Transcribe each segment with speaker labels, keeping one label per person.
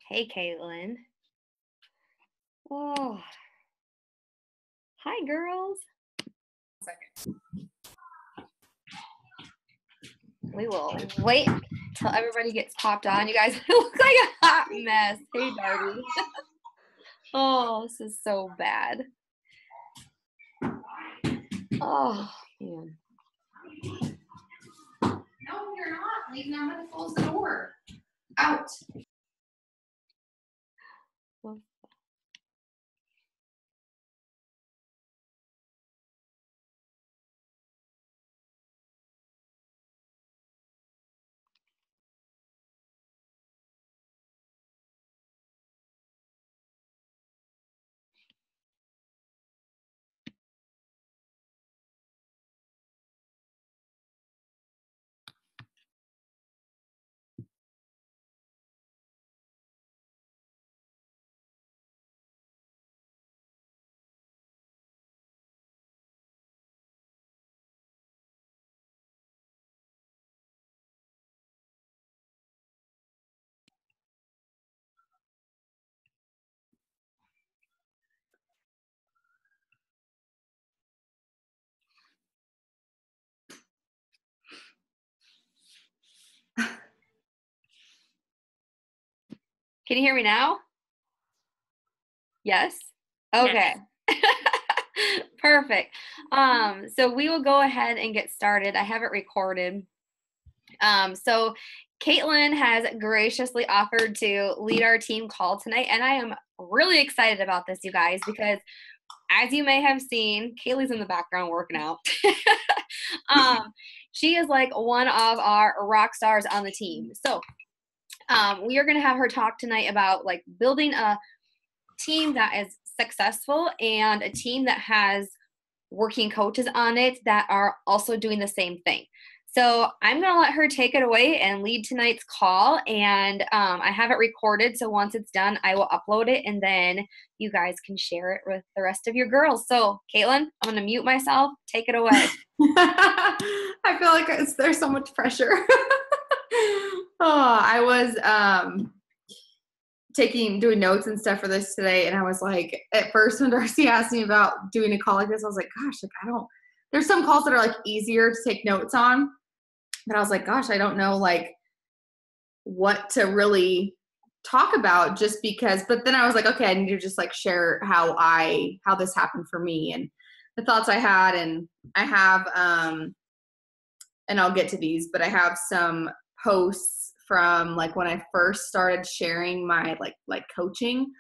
Speaker 1: Hey, Kaitlin. Oh, hi, girls.
Speaker 2: Second.
Speaker 1: We will wait till everybody gets popped on. You guys look like a hot mess. Hey, Darby. Oh, this is so bad. Oh, man.
Speaker 2: No, you're not leaving. I'm going to close the door. Out.
Speaker 1: Well, can you hear me now? Yes? Okay. Yes. Perfect. So we will go ahead and get started. I have it recorded. So Kaitlin has graciously offered to lead our team call tonight, and I am really excited about this, you guys, because as you may have seen, Kaylee's in the background working out. She is like one of our rock stars on the team. So we are going to have her talk tonight about like building a team that is successful and a team that has working coaches on it that are also doing the same thing. So I'm going to let her take it away and lead tonight's call. And I have it recorded. So once it's done, I will upload it and then you guys can share it with the rest of your girls. So Kaitlin, I'm going to mute myself. Take it away.
Speaker 2: I feel like there's so much pressure. I was doing notes and stuff for this today. And I was like, at first when Darcy asked me about doing a call like this, I was like, gosh, like there's some calls that are like easier to take notes on. But I was like, gosh, I don't know like what to really talk about just because, but then I was like, okay, I need to just like share how this happened for me and the thoughts I had. And I have, and I'll get to these, but I have some posts from like when I first started sharing my like coaching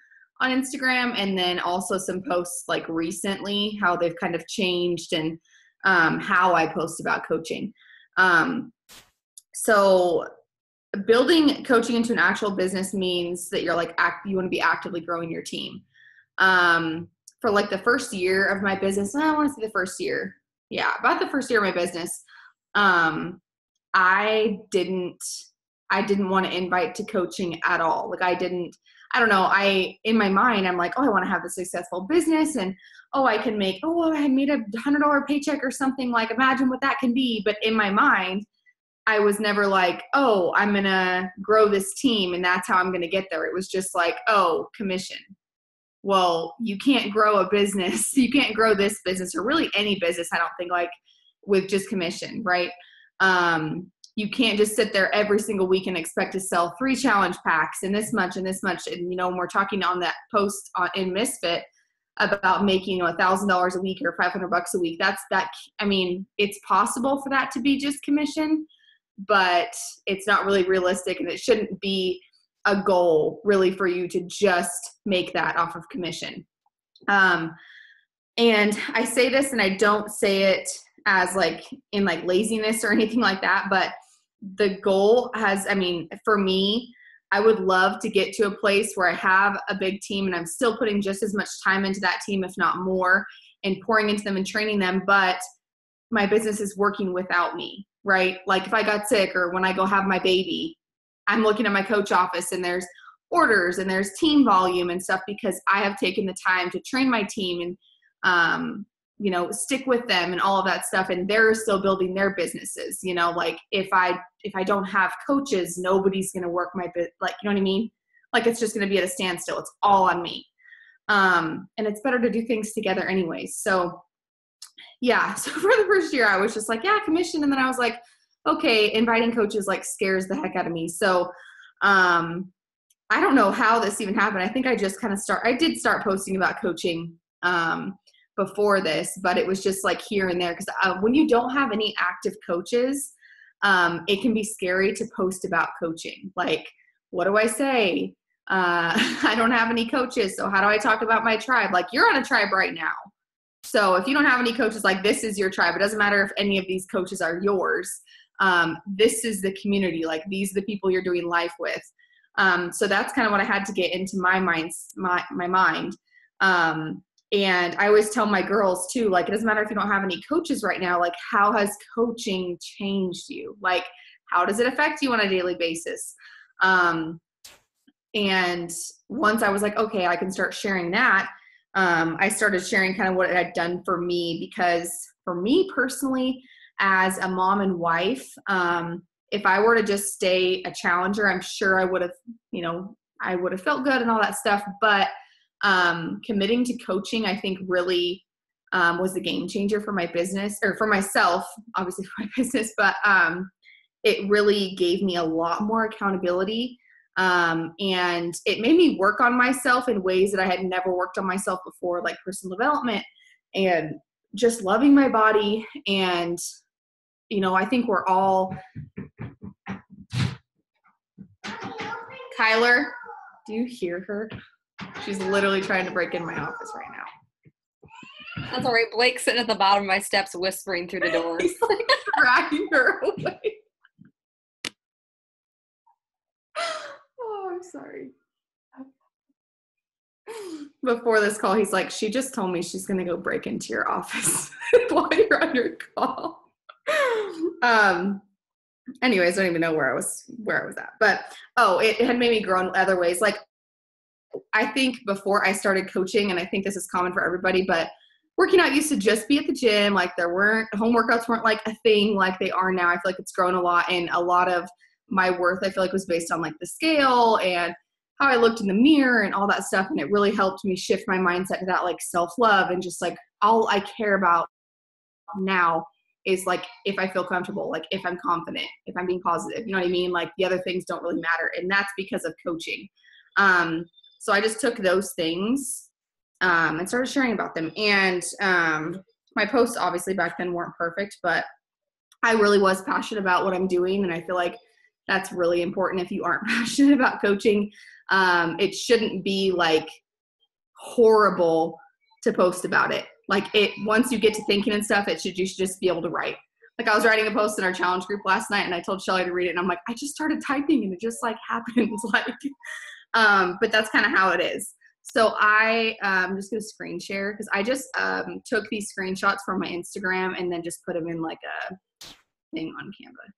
Speaker 2: on Instagram, and then also some posts like recently, how they've kind of changed and how I post about coaching. So building coaching into an actual business means that you're like you want to be actively growing your team. For like the first year of my business, I want to say the first year. Yeah, about the first year of my business, I didn't want to invite to coaching at all. Like I don't know. In my mind, I'm like, oh, I want to have a successful business and I made $100 paycheck or something. Like imagine what that can be. But in my mind, I was never like, oh, I'm going to grow this team and that's how I'm going to get there. It was just like, oh, commission. Well, you can't grow a business. You can't grow this business or really any business, I don't think, like with just commission, right? You can't just sit there every single week and expect to sell 3 challenge packs and this much and this much. And, when we're talking on that post in Misfit about making $1,000 a week or $500 a week, it's possible for that to be just commission, but it's not really realistic, and it shouldn't be a goal really for you to just make that off of commission. And I say this, and I don't say it as like in like laziness or anything like that, but the goal for me, I would love to get to a place where I have a big team and I'm still putting just as much time into that team, if not more, and pouring into them and training them, but my business is working without me, right? Like if I got sick or when I go have my baby, I'm looking at my coach office and there's orders and there's team volume and stuff because I have taken the time to train my team and, stick with them and all of that stuff. And they're still building their businesses, like if I don't have coaches, nobody's going to work my bit. Like, you know what I mean? like it's just going to be at a standstill. It's all on me. And it's better to do things together anyways. So yeah, so for the first year I was just like, yeah, commission. And then I was like, okay, inviting coaches like scares the heck out of me. So I don't know how this even happened. I think I just kind of I did start posting about coaching before this, but it was just like here and there. Because when you don't have any active coaches, it can be scary to post about coaching. Like, what do I say? I don't have any coaches. So how do I talk about my tribe? Like, you're on a tribe right now. So if you don't have any coaches, like this is your tribe. It doesn't matter if any of these coaches are yours. This is the community. Like these are the people you're doing life with. So that's kind of what I had to get into my mind. And I always tell my girls too, like, it doesn't matter if you don't have any coaches right now, like how has coaching changed you? Like, how does it affect you on a daily basis? And once I was like, okay, I can start sharing that. I started sharing kind of what it had done for me, because for me personally, as a mom and wife, if I were to just stay a challenger, I'm sure I would have, I would have felt good and all that stuff. But committing to coaching, I think really was a game changer for my business, or for myself, obviously for my business, but it really gave me a lot more accountability. And it made me work on myself in ways that I had never worked on myself before, like personal development and just loving my body. And, I think we're all, Kyler, do you hear her? She's literally trying to break in my office right now.
Speaker 1: That's all right. Blake's sitting at the bottom of my steps whispering through the door.
Speaker 2: He's like dragging her away. Oh, I'm sorry. Before this call, he's like, she just told me she's going to go break into your office while you're on your call. Anyways, I don't even know where I was at, but it had made me grow in other ways. Like, I think before I started coaching, and I think this is common for everybody, but working out used to just be at the gym. Like, home workouts weren't like a thing like they are now. I feel like it's grown a lot, and a lot of my worth, I feel like, was based on like the scale and how I looked in the mirror and all that stuff. And it really helped me shift my mindset to that like self-love, and just like all I care about now is like if I feel comfortable, like if I'm confident, if I'm being positive, you know what I mean? Like the other things don't really matter. And that's because of coaching. So I just took those things and started sharing about them. And my posts obviously back then weren't perfect, but I really was passionate about what I'm doing. And I feel like that's really important. If you aren't passionate about coaching, it shouldn't be like horrible to post about it. Like once you get to thinking and stuff, you should just be able to write. Like I was writing a post in our challenge group last night, and I told Shelly to read it, and I'm like, I just started typing and it just like happens. Like, but that's kind of how it is. So I'm just going to screen share, because I just took these screenshots from my Instagram and then just put them in like a thing on Canva.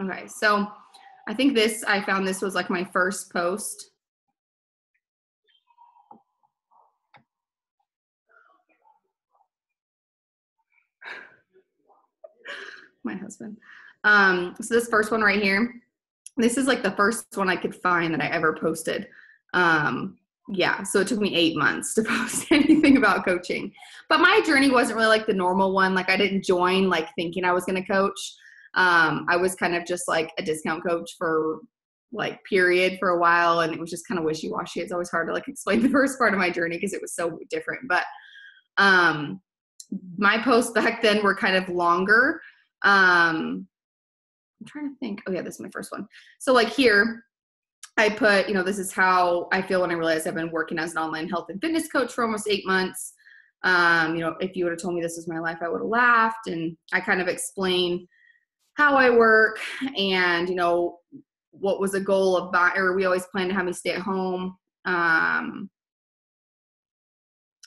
Speaker 2: Okay, so I think I found this was like my first post. My husband. So this first one right here, this is like the first one I could find that I ever posted. Yeah, so it took me 8 months to post anything about coaching. But my journey wasn't really like the normal one. Like I didn't join like thinking I was going to coach. I was kind of just like a discount coach for like period for a while, and it was just kind of wishy-washy. It's always hard to like explain the first part of my journey because it was so different. But my posts back then were kind of longer. I'm trying to think. Oh yeah, this is my first one. So like here, I put, this is how I feel when I realized I've been working as an online health and fitness coach for almost 8 months. If you would have told me this was my life, I would have laughed. And I kind of explain how I work and, what was a goal of or we always planned to have me stay at home.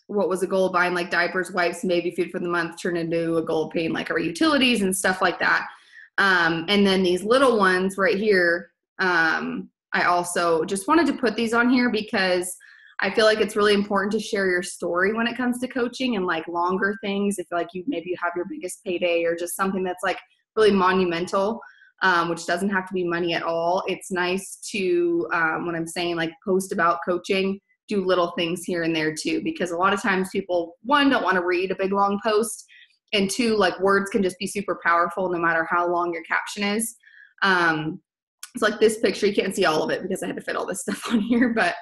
Speaker 2: What was a goal of buying like diapers, wipes, and baby food for the month turned into a goal of paying like our utilities and stuff like that. And then these little ones right here, I also just wanted to put these on here because I feel like it's really important to share your story when it comes to coaching and like longer things. If like you have your biggest payday or just something that's like really monumental, which doesn't have to be money at all. It's nice to, when I'm saying like post about coaching, do little things here and there too, because a lot of times people, one, don't want to read a big long post, and two, like words can just be super powerful no matter how long your caption is. It's like this picture, you can't see all of it because I had to fit all this stuff on here, but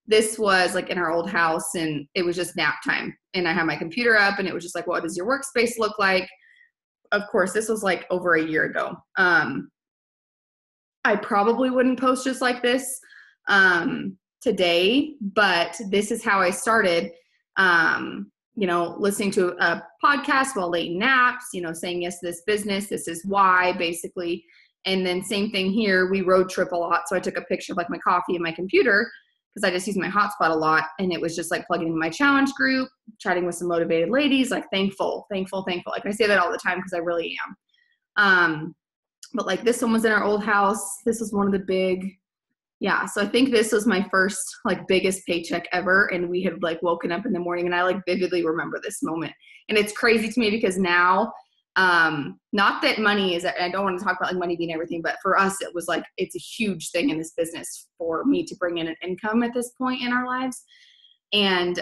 Speaker 2: this was like in our old house and it was just nap time. And I had my computer up and it was just like, what does your workspace look like? Of course, this was like over a year ago. I probably wouldn't post just like this today, but this is how I started, listening to a podcast while late naps, saying yes to this business. This is why, basically. And then same thing here, we road trip a lot. So I took a picture of like my coffee and my computer because I just use my hotspot a lot. And it was just like plugging in my challenge group, chatting with some motivated ladies, like thankful. Like I say that all the time because I really am. But like this one was in our old house. This was one of the big, so I think this was my first like biggest paycheck ever. And we had like woken up in the morning and I like vividly remember this moment. And it's crazy to me because now, not that money is, I don't want to talk about like money being everything, but for us, it was like, it's a huge thing in this business for me to bring in an income at this point in our lives. And,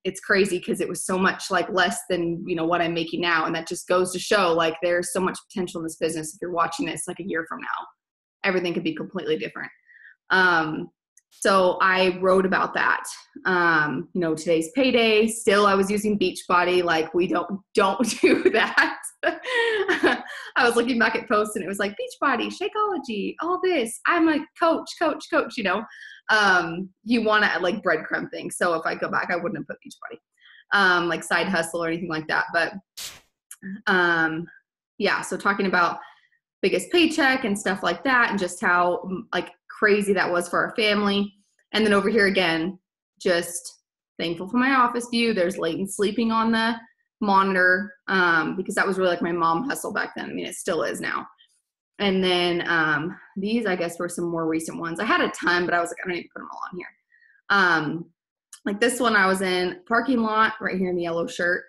Speaker 2: it's crazy because it was so much like less than, what I'm making now. And that just goes to show like there's so much potential in this business. If you're watching this like a year from now, everything could be completely different. So I wrote about that. Today's payday. Still, I was using Beachbody. Like we don't do that. I was looking back at posts and it was like Beachbody, Shakeology, all this. I'm a coach. You want to like breadcrumb things. So if I go back, I wouldn't have put Beachbody, like side hustle or anything like that. But so talking about biggest paycheck and stuff like that and just how like crazy that was for our family. And then over here again, just thankful for my office view. There's Leighton sleeping on the monitor because that was really like my mom hustle back then. I mean, it still is now. And then these, I guess, were some more recent ones. I had a ton, but I was like, I don't need to put them all on here. Like this one, I was in parking lot right here in the yellow shirt,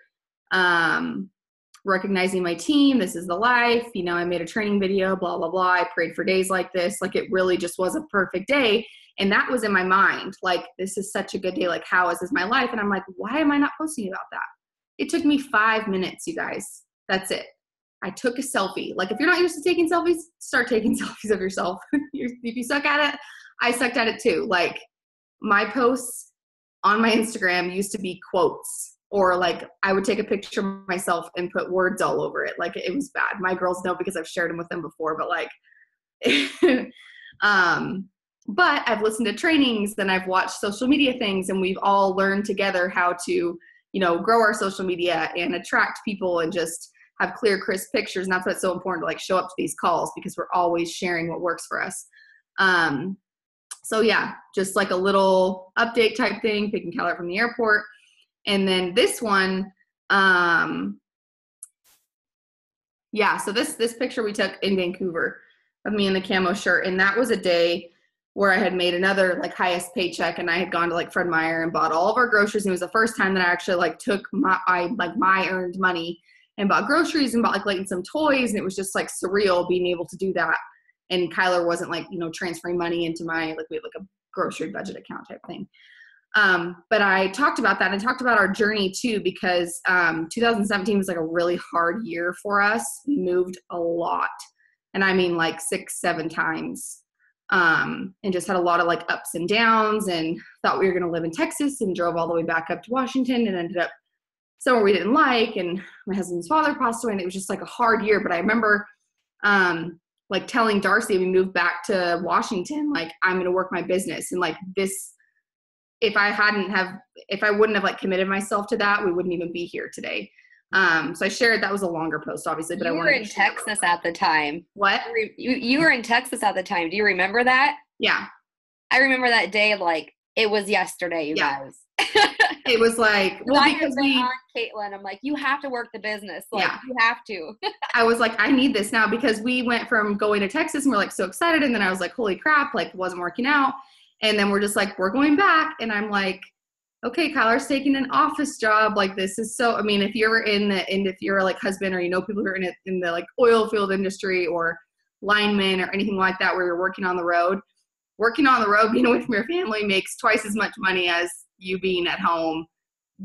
Speaker 2: recognizing my team. This is the life. I made a training video, blah, blah, blah. I prayed for days like this. Like it really just was a perfect day. And that was in my mind. Like, this is such a good day. Like, how is this my life? And I'm like, why am I not posting about that? It took me 5 minutes, you guys. That's it. I took a selfie. Like, if you're not used to taking selfies, start taking selfies of yourself. If you suck at it, I sucked at it too. Like, my posts on my Instagram used to be quotes, or like I would take a picture of myself and put words all over it. Like, it was bad. My girls know because I've shared them with them before, but like, but I've listened to trainings and I've watched social media things, and we've all learned together how to, grow our social media and attract people and just have clear, crisp pictures. And that's why it's so important to like show up to these calls, because we're always sharing what works for us. So yeah, just like a little update type thing, picking Kaitlin from the airport. And then this one, so this picture we took in Vancouver of me in the camo shirt. And that was a day where I had made another like highest paycheck, and I had gone to like Fred Meyer and bought all of our groceries. And it was the first time that I actually like took my earned money and bought groceries and bought like Leighton some toys. And it was just like surreal being able to do that. And Kyler wasn't like, transferring money into my, like we had like a grocery budget account type thing. But I talked about that and talked about our journey too, because 2017 was like a really hard year for us. We moved a lot. And I mean like 6-7 times. And just had a lot of like ups and downs, and thought we were going to live in Texas, and drove all the way back up to Washington and ended up somewhere we didn't like. And my husband's father passed away, and it was just like a hard year. But I remember, like telling Darcy, we moved back to Washington, like I'm going to work my business. And like this, if I wouldn't have like committed myself to that, we wouldn't even be here today. So I shared, that was a longer post obviously, but
Speaker 1: you were in Texas at the time.
Speaker 2: What?
Speaker 1: You were in Texas at the time. Do you remember that?
Speaker 2: Yeah.
Speaker 1: I remember that day like it was yesterday, you guys.
Speaker 2: It was like, well, because
Speaker 1: Kaitlin, I'm like, you have to work the business. Like, you have to.
Speaker 2: I was like, I need this now, because we went from going to Texas and we're like so excited. And then I was like, holy crap, like it wasn't working out. And then we're just like, we're going back. And I'm like, okay, Kyler's taking an office job. Like, this is so, I mean, if you're if you're like husband, or, you know, people who are in the like oil field industry or linemen or anything like that, where you're working on the road, being away from your family makes twice as much money as you being at home.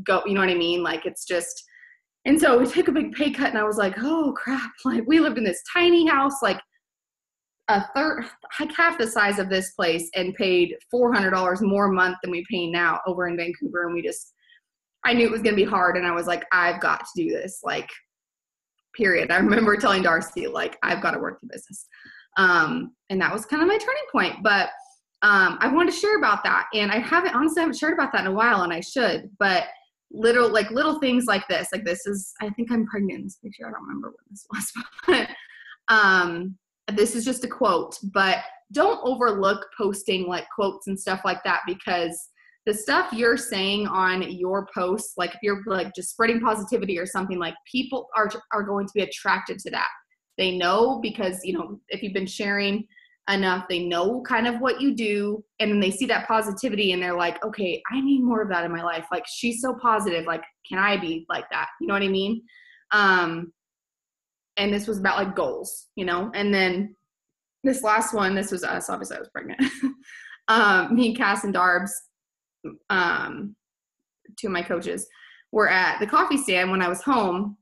Speaker 2: You know what I mean? Like, it's just, and so we took a big pay cut, and I was like, oh crap. Like, we lived in this tiny house, like half the size of this place, and paid $400 more a month than we pay now over in Vancouver. And I knew it was going to be hard. And I was like, I've got to do this, like, period. I remember telling Darcy, like, I've got to work the business. And that was kind of my turning point. But I wanted to share about that. And I haven't shared about that in a while, and I should. But little things like this, I think I'm pregnant in this picture. I don't remember what this was, but this is just a quote. But don't overlook posting like quotes and stuff like that, because the stuff you're saying on your posts, like if you're like just spreading positivity or something, like people are going to be attracted to that. They know, because, you know, if you've been sharing enough, they know kind of what you do, and then they see that positivity and they're like, okay, I need more of that in my life. Like, she's so positive. Like, can I be like that? You know what I mean? And this was about like goals, you know? And then this last one, this was us. Obviously I was pregnant. Me, Cass, and Darbs, two of my coaches, were at the coffee stand when I was home.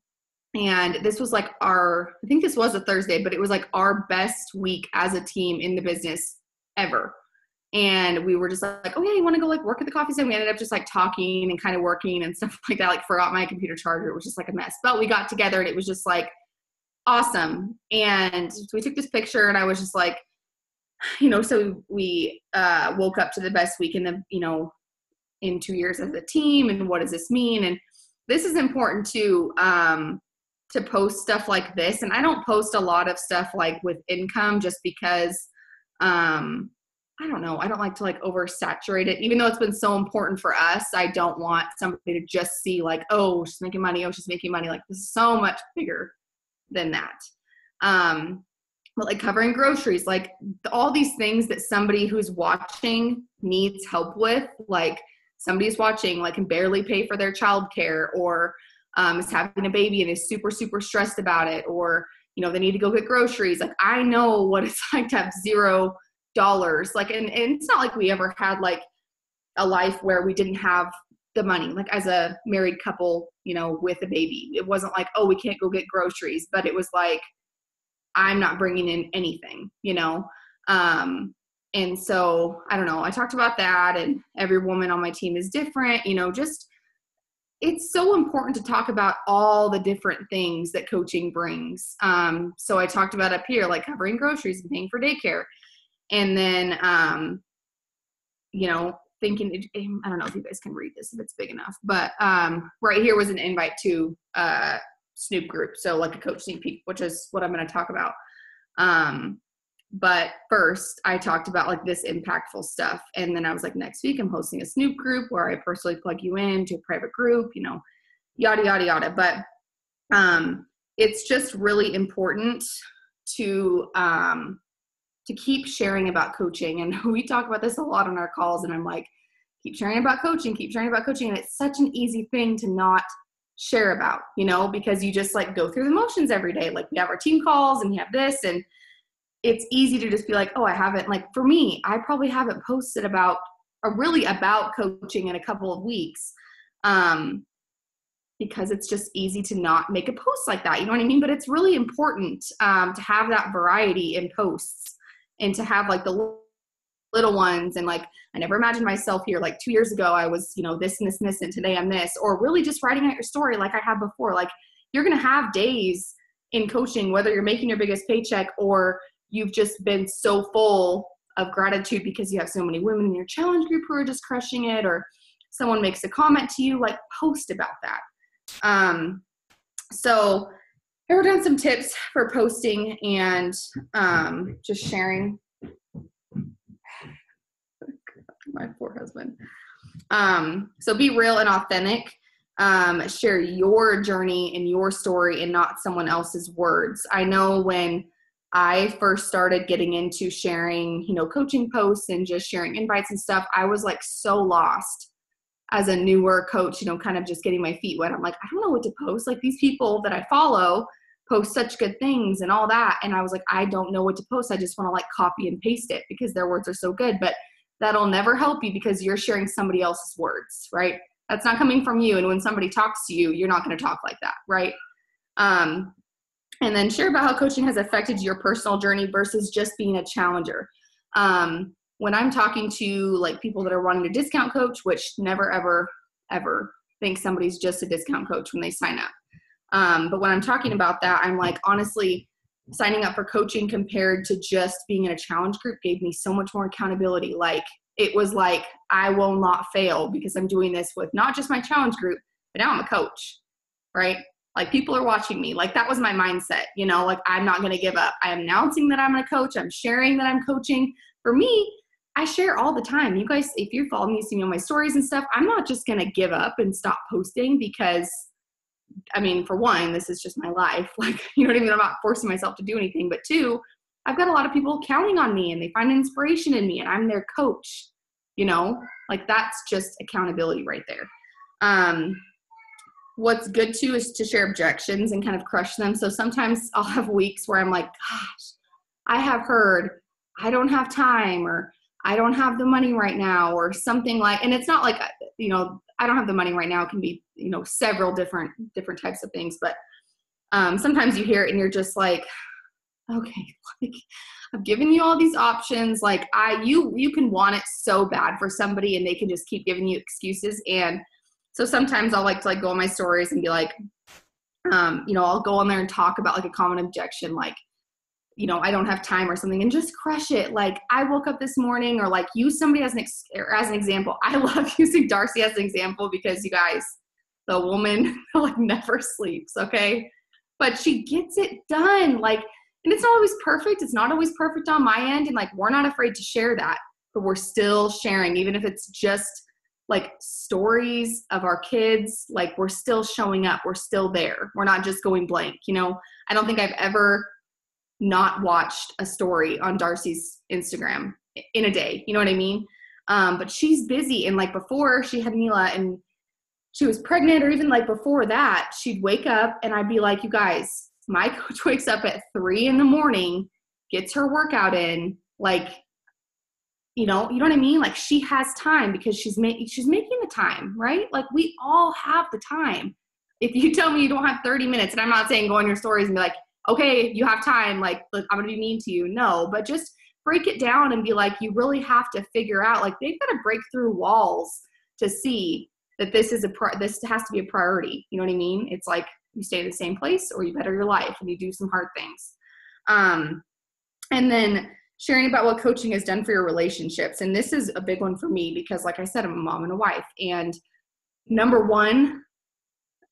Speaker 2: And this was like I think this was a Thursday, but it was like our best week as a team in the business ever. And we were just like, oh yeah, you want to go like work at the coffee stand? We ended up just like talking and kind of working and stuff like that. Like, forgot my computer charger. It was just like a mess, but we got together and it was just like awesome. And so we took this picture, and I was just like, you know, so we woke up to the best week in in 2 years as a team. And what does this mean? And this is important to post stuff like this. And I don't post a lot of stuff like with income, just because, I don't know. I don't like to like oversaturate it, even though it's been so important for us. I don't want somebody to just see like, oh, she's making money. Oh, she's making money. Like, this is so much bigger than that. But like covering groceries, like all these things that somebody who's watching needs help with, like somebody's watching, like, can barely pay for their childcare, or is having a baby and is super, super stressed about it, or, you know, they need to go get groceries. Like, I know what it's like to have $0. Like, and it's not like we ever had like a life where we didn't have the money, like as a married couple, you know, with a baby. It wasn't like, oh, we can't go get groceries, but it was like, I'm not bringing in anything, you know? And so I don't know, I talked about that, and every woman on my team is different, you know, just, it's so important to talk about all the different things that coaching brings. So I talked about up here, like covering groceries and paying for daycare. And then, you know, thinking, I don't know if you guys can read this, if it's big enough, but right here was an invite to Snoop group. So like a coach sneak peek, which is what I'm going to talk about. But first I talked about like this impactful stuff. And then I was like, next week I'm hosting a Snoop group where I personally plug you in to a private group, you know, yada, yada, yada. But it's just really important to keep sharing about coaching. And we talk about this a lot on our calls, and I'm like, keep sharing about coaching, keep sharing about coaching. And it's such an easy thing to not share about, you know, because you just like go through the motions every day. Like, we have our team calls and we have this, and it's easy to just be like, oh, I haven't, like for me, I probably haven't posted about coaching in a couple of weeks. Because it's just easy to not make a post like that. You know what I mean? But it's really important to have that variety in posts, and to have like the little ones. And like, I never imagined myself here. Like 2 years ago, I was, you know, this and this and this, and today I'm this, or really just writing out your story like I have before. Like, you're going to have days in coaching, whether you're making your biggest paycheck or you've just been so full of gratitude because you have so many women in your challenge group who are just crushing it, or someone makes a comment to you, like post about that. So I wrote down some tips for posting and just sharing. My poor husband. So be real and authentic. Share your journey and your story and not someone else's words. I know when I first started getting into sharing, you know, coaching posts and just sharing invites and stuff, I was like so lost as a newer coach, you know, kind of just getting my feet wet. I'm like, I don't know what to post. Like these people that I follow post such good things and all that. And I was like, I don't know what to post. I just want to like copy and paste it because their words are so good, but that'll never help you because you're sharing somebody else's words, right? That's not coming from you. And when somebody talks to you, you're not going to talk like that, right? And then share about how coaching has affected your personal journey versus just being a challenger. When I'm talking to like people that are wanting to discount coach, which never, ever, ever think somebody's just a discount coach when they sign up. But when I'm talking about that, I'm like, honestly, signing up for coaching compared to just being in a challenge group gave me so much more accountability. Like it was like, I will not fail because I'm doing this with not just my challenge group, but now I'm a coach, right? Like people are watching me. Like that was my mindset, you know, like I'm not going to give up. I'm announcing that I'm going to coach. I'm sharing that I'm coaching. For me, I share all the time. You guys, if you follow me, see me on my stories and stuff, I'm not just going to give up and stop posting because, I mean, for one, this is just my life. Like, you know what I mean? I'm not forcing myself to do anything. But two, I've got a lot of people counting on me and they find inspiration in me and I'm their coach, you know, like that's just accountability right there. What's good too is to share objections and kind of crush them. So sometimes I'll have weeks where I'm like, gosh, I have heard I don't have time or I don't have the money right now or something like, and it's not like, you know, I don't have the money right now. It can be, you know, several different types of things, but sometimes you hear it and you're just like, okay, like I've given you all these options. Like you can want it so bad for somebody and they can just keep giving you excuses. And so sometimes I'll like to like go on my stories and be like, you know, I'll go on there and talk about like a common objection, like, you know, I don't have time or something and just crush it. Like I woke up this morning or like use somebody as an example. I love using Darcy as an example because you guys, the woman like never sleeps. Okay. But she gets it done. Like, and it's not always perfect. It's not always perfect on my end. And like, we're not afraid to share that, but we're still sharing, even if it's just like stories of our kids, like we're still showing up. We're still there. We're not just going blank. You know, I don't think I've ever not watched a story on Darcy's Instagram in a day. You know what I mean? But she's busy. And like before she had Mila and she was pregnant or even like before that, she'd wake up and I'd be like, you guys, my coach wakes up at 3 a.m, gets her workout in, like, you know what I mean? Like she has time because she's making the time, right? Like we all have the time. If you tell me you don't have 30 minutes, and I'm not saying go on your stories and be like, okay, you have time, like I'm going to be mean to you. No, but just break it down and be like, you really have to figure out, like they've got to break through walls to see that this has to be a priority. You know what I mean? It's like you stay in the same place or you better your life and you do some hard things. And then sharing about what coaching has done for your relationships. And this is a big one for me because like I said, I'm a mom and a wife. And number one,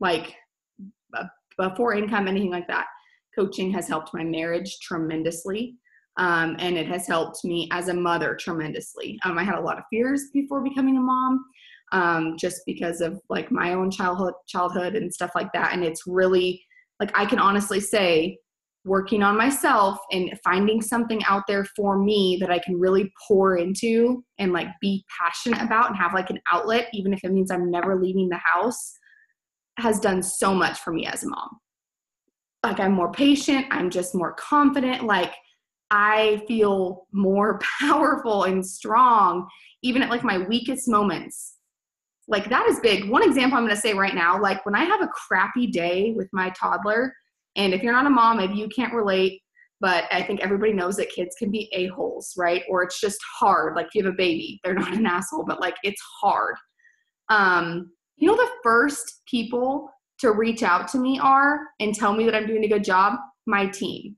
Speaker 2: like before income, anything like that, coaching has helped my marriage tremendously. And it has helped me as a mother tremendously. I had a lot of fears before becoming a mom, just because of like my own childhood and stuff like that. And it's really like, I can honestly say working on myself and finding something out there for me that I can really pour into and like be passionate about and have like an outlet, even if it means I'm never leaving the house, has done so much for me as a mom. Like I'm more patient. I'm just more confident. Like I feel more powerful and strong, even at like my weakest moments. Like that is big. One example I'm going to say right now, like when I have a crappy day with my toddler, and if you're not a mom, maybe you can't relate, but I think everybody knows that kids can be a-holes, right? Or it's just hard. Like if you have a baby, they're not an asshole, but like it's hard. You know, the first people to reach out to me and tell me that I'm doing a good job, my team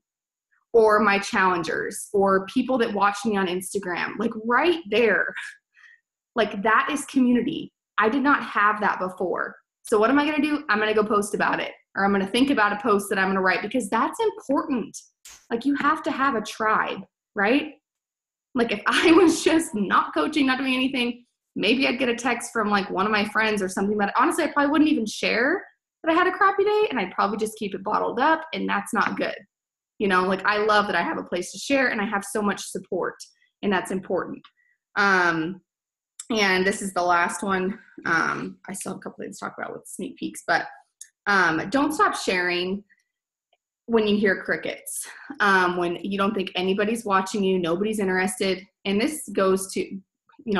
Speaker 2: or my challengers or people that watch me on Instagram, like right there. Like that is community. I did not have that before. So what am I going to do? I'm going to go post about it, or I'm going to think about a post that I'm going to write because that's important. Like you have to have a tribe, right? Like if I was just not coaching, not doing anything, maybe I'd get a text from like one of my friends or something that honestly I probably wouldn't even share that I had a crappy day, and I'd probably just keep it bottled up, and that's not good. You know, like I love that I have a place to share and I have so much support, and that's important. And this is the last one. I still have a couple things to talk about with sneak peeks, but don't stop sharing when you hear crickets, when you don't think anybody's watching you, nobody's interested. And this goes to,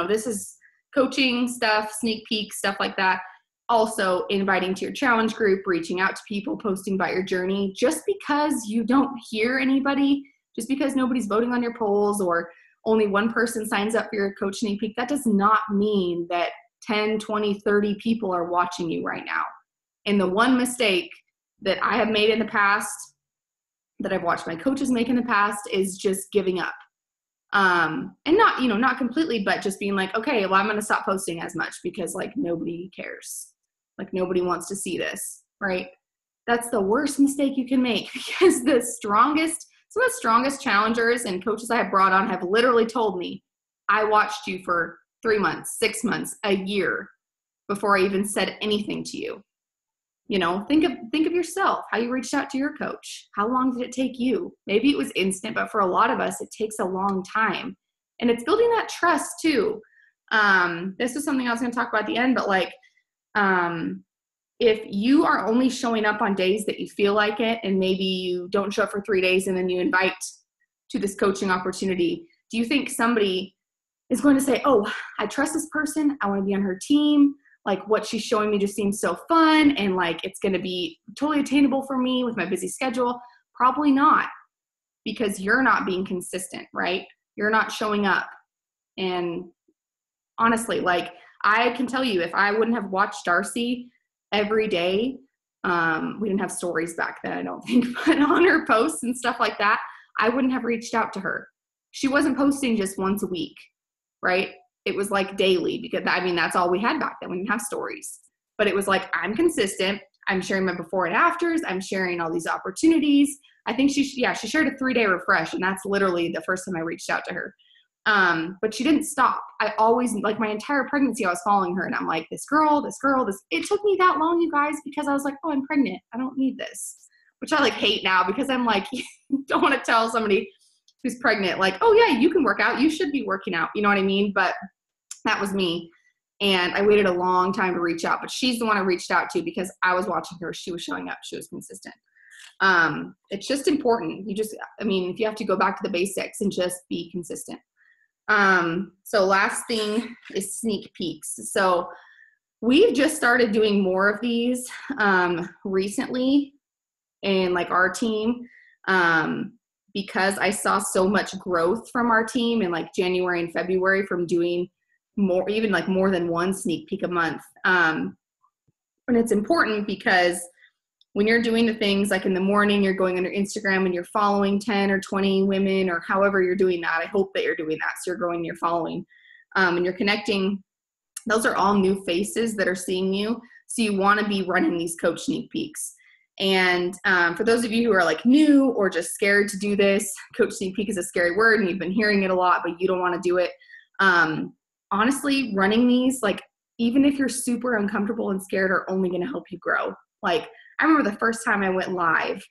Speaker 2: this is coaching stuff, sneak peeks, stuff like that. Also inviting to your challenge group, reaching out to people, posting about your journey. Just because you don't hear anybody, just because nobody's voting on your polls or only one person signs up for your coach sneak peek, that does not mean that 10, 20, 30 people are watching you right now. And the one mistake that I have made in the past, that I've watched my coaches make in the past, is just giving up. And not completely, but just being like, okay, well, I'm going to stop posting as much because like nobody cares. Like nobody wants to see this, right? That's the worst mistake you can make, because some of the strongest challengers and coaches I have brought on have literally told me, I watched you for 3 months, 6 months, a year before I even said anything to you. Think of yourself, how you reached out to your coach. How long did it take you? Maybe it was instant, but for a lot of us, it takes a long time. And it's building that trust too. This is something I was going to talk about at the end, but if you are only showing up on days that you feel like it, and maybe you don't show up for 3 days and then you invite to this coaching opportunity, do you think somebody is going to say, oh, I trust this person, I want to be on her team, like what she's showing me just seems so fun and like it's going to be totally attainable for me with my busy schedule? Probably not, because you're not being consistent, right? You're not showing up. And honestly, like I can tell you, if I wouldn't have watched Darcy every day, we didn't have stories back then, I don't think, but on her posts and stuff like that, I wouldn't have reached out to her. She wasn't posting just once a week, right? It was like daily, because that's all we had back then. We didn't have stories, but it was like, I'm consistent. I'm sharing my before and afters. I'm sharing all these opportunities. I think she shared a 3-day refresh, and that's literally the first time I reached out to her. But she didn't stop. I always, like my entire pregnancy, I was following her, and I'm like, this girl, it took me that long, you guys, because I was like, oh, I'm pregnant. I don't need this, which I like hate now, because I'm like, you don't want to tell somebody who's pregnant, like, oh yeah, you can work out. You should be working out. You know what I mean? But that was me. And I waited a long time to reach out, but she's the one I reached out to because I was watching her. She was showing up. She was consistent. It's just important. If you have to go back to the basics and just be consistent. So last thing is sneak peeks. So we've just started doing more of these, recently in like our team, because I saw so much growth from our team in like January and February from doing more than one sneak peek a month. And it's important because when you're doing the things like in the morning, you're going on your Instagram and you're following 10 or 20 women or however you're doing that. I hope that you're doing that. So you're growing your following, and you're connecting. Those are all new faces that are seeing you. So you want to be running these coach sneak peeks. And for those of you who are like new or just scared to do this, coach sneak peek is a scary word and you've been hearing it a lot, but you don't want to do it. Honestly, running these, like, even if you're super uncomfortable and scared, are only going to help you grow. Like, I remember the first time I went live,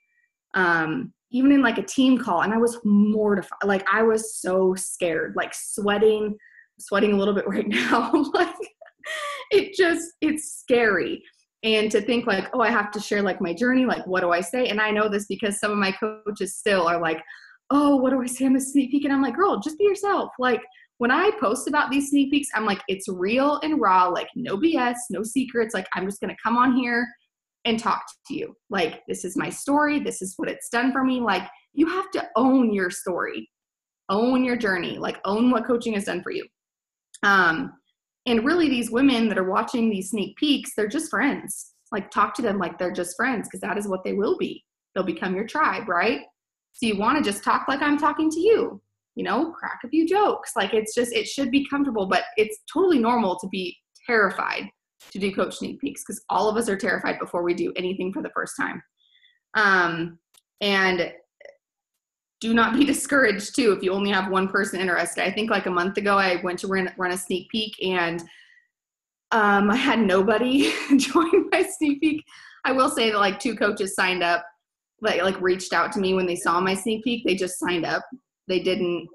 Speaker 2: even in like a team call, and I was mortified. Like, I was so scared, like sweating a little bit right now. Like, it's scary. And to think like, oh, I have to share like my journey. Like, what do I say? And I know this because some of my coaches still are like, oh, what do I say? I'm a sneak peek. And I'm like, girl, just be yourself. Like, when I post about these sneak peeks, I'm like, it's real and raw, like no BS, no secrets. Like, I'm just going to come on here and talk to you. Like, this is my story. This is what it's done for me. Like, you have to own your story, own your journey, like own what coaching has done for you. And really these women that are watching these sneak peeks, they're just friends. Like, talk to them like they're just friends, because that is what they will be. They'll become your tribe, right? So you want to just talk like I'm talking to you. Crack a few jokes. Like, it should be comfortable, but it's totally normal to be terrified to do coach sneak peeks, because all of us are terrified before we do anything for the first time. And do not be discouraged too if you only have one person interested. I think like a month ago, I went to run a sneak peek, and I had nobody join my sneak peek. I will say that like 2 coaches signed up, like reached out to me when they saw my sneak peek. They just signed up. They didn't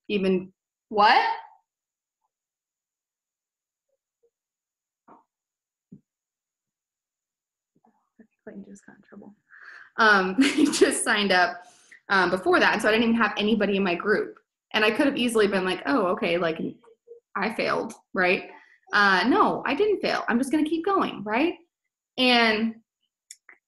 Speaker 2: even.
Speaker 1: What?
Speaker 2: Kaitlin just got in trouble. They just signed up before that, and so I didn't even have anybody in my group. And I could have easily been like, oh, okay, like I failed, right? No, I didn't fail. I'm just going to keep going, right? And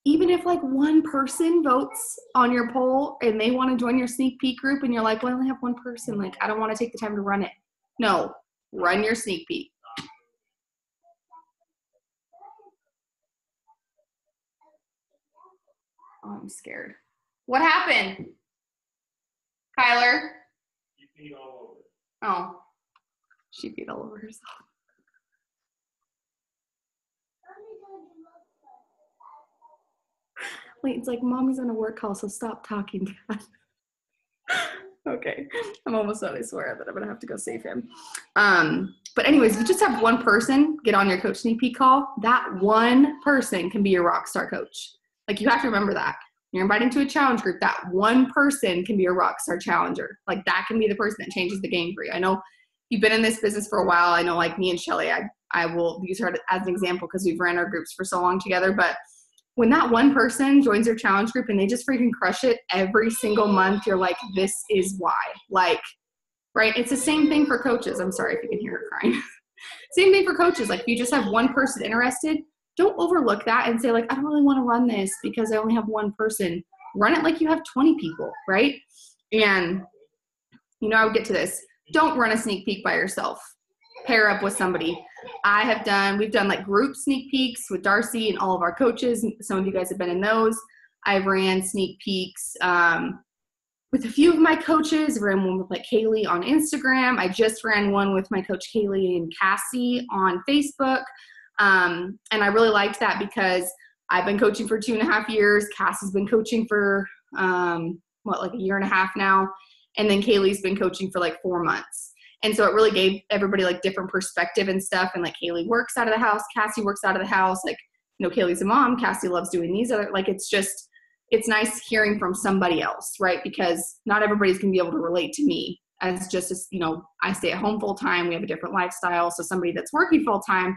Speaker 2: even if like one person votes on your poll and they want to join your sneak peek group and you're like, well, I only have one person, like I don't want to take the time to run it. No, run your sneak peek. Oh, I'm scared. What happened? Kyler?
Speaker 3: You peed all over.
Speaker 2: Oh, she peed all over herself. Wait, it's like mommy's on a work call, so stop talking, Dad. Okay, I'm almost done, I swear, that I'm gonna have to go save him. But anyways, you just have one person get on your coach sneak peek call. That one person can be your rock star coach. Like you have to remember that. You're inviting to a challenge group, that one person can be your rock star challenger. Like that can be the person that changes the game for you. I know you've been in this business for a while. I know like me and Shelly, I will use her as an example because we've ran our groups for so long together. But when that one person joins your challenge group and they just freaking crush it every single month, you're like, this is why. Like, right? It's the same thing for coaches. I'm sorry if you can hear her crying. Same thing for coaches. Like if you just have one person interested, don't overlook that and say like, I don't really want to run this because I only have one person. Run it like you have 20 people, right? And, you know, I would get to this. Don't run a sneak peek by yourself. Pair up with somebody. We've done like group sneak peeks with Darcy and all of our coaches. Some of you guys have been in those. I ran sneak peeks with a few of my coaches. I ran one with like Kaylee on Instagram. I just ran one with my coach Kaylee and Cassie on Facebook. And I really liked that because I've been coaching for 2.5 years. Cassie's been coaching for like a year and a half now. And then Kaylee's been coaching for like 4 months. And so it really gave everybody like different perspective and stuff. And like Kaylee works out of the house, Cassie works out of the house. Like, you know, Kaylee's a mom, Cassie loves doing these other, like, it's nice hearing from somebody else, right? Because not everybody's gonna be able to relate to me as just as, you know, I stay at home full time. We have a different lifestyle. So somebody that's working full time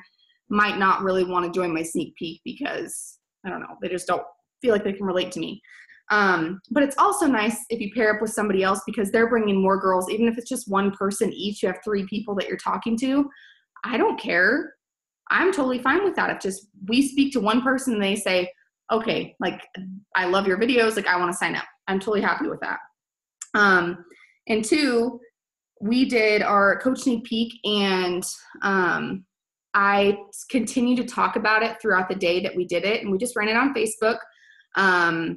Speaker 2: might not really want to join my sneak peek because I don't know, they just don't feel like they can relate to me. But it's also nice if you pair up with somebody else because they're bringing more girls, even if it's just one person each, you have 3 people that you're talking to. I don't care. I'm totally fine with that. If just we speak to one person and they say, okay, like I love your videos, like I want to sign up. I'm totally happy with that. And 2, we did our coach sneak peek and I continue to talk about it throughout the day that we did it, and we just ran it on Facebook. I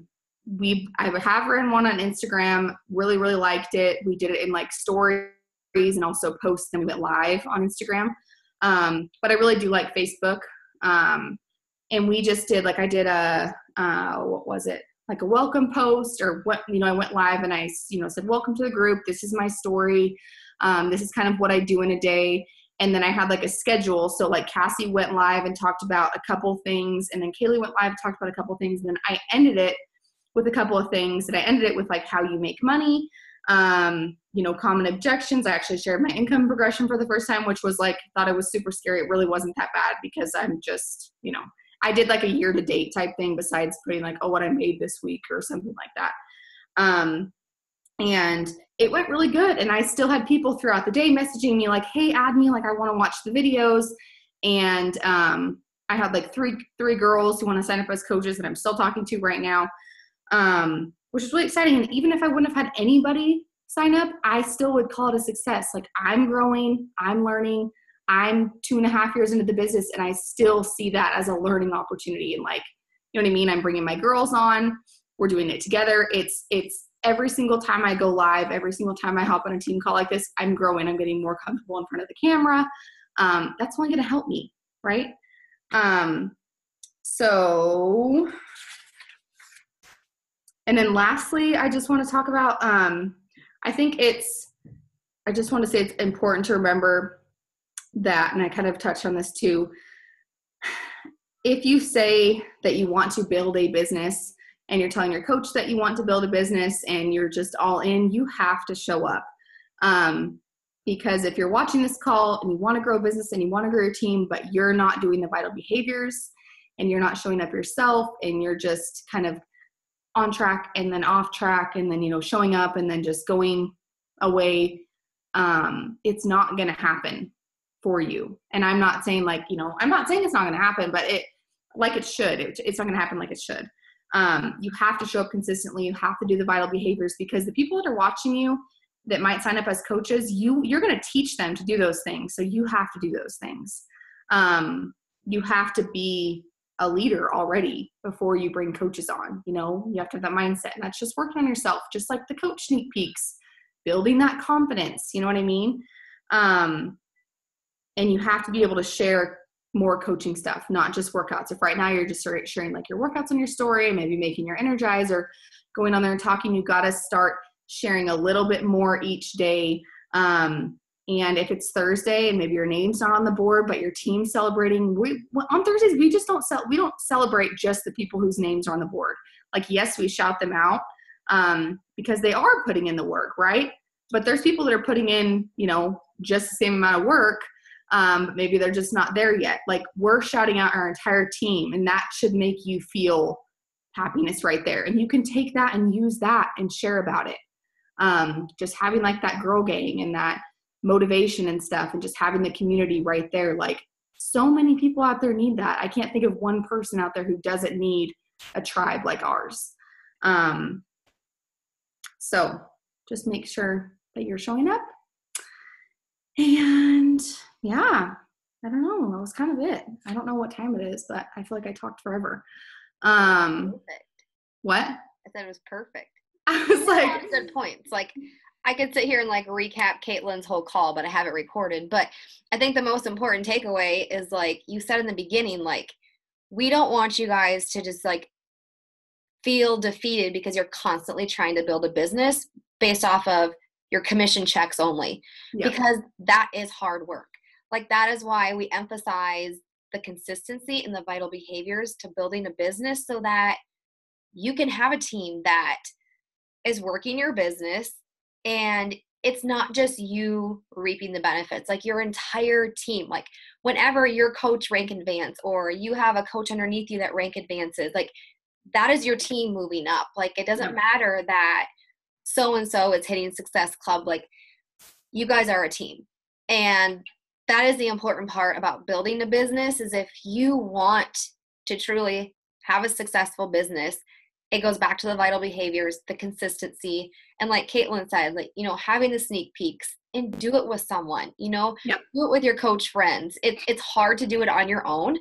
Speaker 2: have ran one on Instagram, really, really liked it. We did it in like stories and also posts, and we went live on Instagram. But I really do like Facebook. And we just did, like I did what was it? Like a welcome post or what, you know, I went live and I, you know, said, welcome to the group. This is my story. This is kind of what I do in a day. And then I had like a schedule. So like Cassie went live and talked about a couple things. And then Kaylee went live, talked about a couple things. And then I ended it with a couple of things. And I ended it with like how you make money, you know, common objections. I actually shared my income progression for the first time, which was like, thought it was super scary. It really wasn't that bad because I'm just, you know, I did like a year to date type thing besides putting like, oh, what I made this week or something like that. And it went really good. And I still had people throughout the day messaging me like, hey, add me, like I want to watch the videos. And I had like three girls who want to sign up as coaches that I'm still talking to right now, which is really exciting. And even if I wouldn't have had anybody sign up, I still would call it a success. Like I'm growing, I'm learning, I'm 2.5 years into the business, and I still see that as a learning opportunity. And like, you know what I mean? I'm bringing my girls on, we're doing it together. It's every single time I go live, every single time I hop on a team call like this, I'm growing, I'm getting more comfortable in front of the camera. That's only going to help me, right? So, and then lastly, I just want to talk about, I just want to say it's important to remember that, and I kind of touched on this too, if you say that you want to build a business and you're telling your coach that you want to build a business and you're just all in, you have to show up. Because if you're watching this call and you want to grow a business and you want to grow your team, but you're not doing the vital behaviors and you're not showing up yourself and you're just kind of on track and then off track and then, showing up and then just going away, it's not going to happen for you. And I'm not saying I'm not saying it's not going to happen, but it should. It's not going to happen like it should. You have to show up consistently. You have to do the vital behaviors, because the people that are watching you that might sign up as coaches, you're going to teach them to do those things. So you have to do those things. You have to be a leader already before you bring coaches on. You have to have that mindset, and that's just working on yourself, just like the coach sneak peeks, building that confidence. You know what I mean? And you have to be able to share more coaching stuff, not just workouts. If right now you're just sharing like your workouts on your story, maybe making your Energizer, going on there and talking, you got to start sharing a little bit more each day. And if it's Thursday and maybe your name's not on the board, but your team's celebrating, on Thursdays, we don't celebrate just the people whose names are on the board. Like, yes, we shout them out, because they are putting in the work, right? But there's people that are putting in, just the same amount of work. But maybe they're just not there yet. Like, we're shouting out our entire team, and that should make you feel happiness right there. And you can take that and use that and share about it. Just having like that girl gang and that motivation and stuff, and just having the community right there. Like, so many people out there need that. I can't think of one person out there who doesn't need a tribe like ours. So just make sure that you're showing up. And yeah, I don't know. That was kind of it. I don't know what time it is, but I feel like I talked forever.
Speaker 1: Perfect.
Speaker 2: What?
Speaker 1: I said it was perfect.
Speaker 2: I was like,
Speaker 1: good points. Like, I could sit here and like recap Kaitlin's whole call, but I have it recorded. But I think the most important takeaway is, like you said in the beginning, like, we don't want you guys to just like feel defeated because you're constantly trying to build a business based off of your commission checks only. Yep. Because that is hard work. Like, that is why we emphasize the consistency and the vital behaviors to building a business, so that you can have a team that is working your business, and it's not just you reaping the benefits, like your entire team. Like, whenever your coach rank advance, or you have a coach underneath you that rank advances, like, that is your team moving up. Like, it doesn't matter that so-and-so is hitting Success Club. Like, you guys are a team. And that is the important part about building a business, is if you want to truly have a successful business, it goes back to the vital behaviors, the consistency, and like Kaitlin said, like, having the sneak peeks, and do it with someone, do it with your coach friends. It's hard to do it on your own,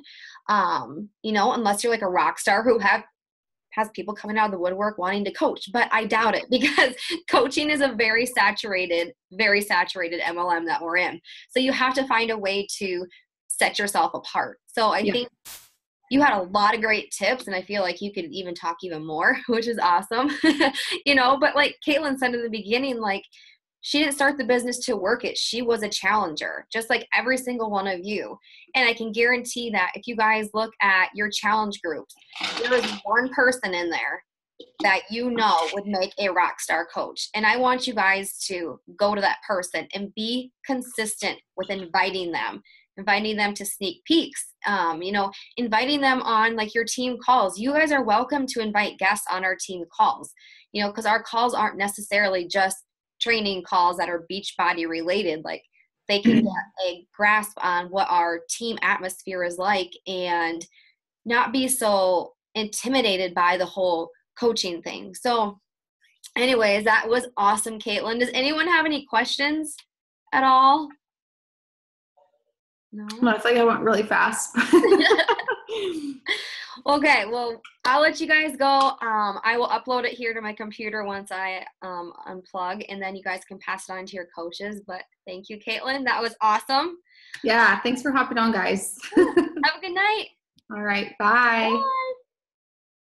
Speaker 1: unless you're like a rock star who has people coming out of the woodwork wanting to coach, but I doubt it, because coaching is a very saturated MLM that we're in. So you have to find a way to set yourself apart. So I think you had a lot of great tips, and I feel like you could even talk even more, which is awesome. But like Kaitlin said in the beginning, like, she didn't start the business to work it. She was a challenger, just like every single one of you. And I can guarantee that if you guys look at your challenge groups, there is one person in there that would make a rock star coach. And I want you guys to go to that person and be consistent with inviting them to sneak peeks, inviting them on like your team calls. You guys are welcome to invite guests on our team calls, because our calls aren't necessarily just training calls that are Beachbody related. Like, they can get a grasp on what our team atmosphere is like, and not be so intimidated by the whole coaching thing. So anyways, that was awesome, Kaitlin. Does anyone have any questions at all? No?
Speaker 2: I feel like I went really fast.
Speaker 1: Okay, well, I'll let you guys go. I will upload it here to my computer once I unplug, and then you guys can pass it on to your coaches. But thank you, Kaitlin. That was awesome.
Speaker 2: Yeah, thanks for hopping on, guys.
Speaker 1: Have a good night.
Speaker 2: All right, bye.
Speaker 1: Bye.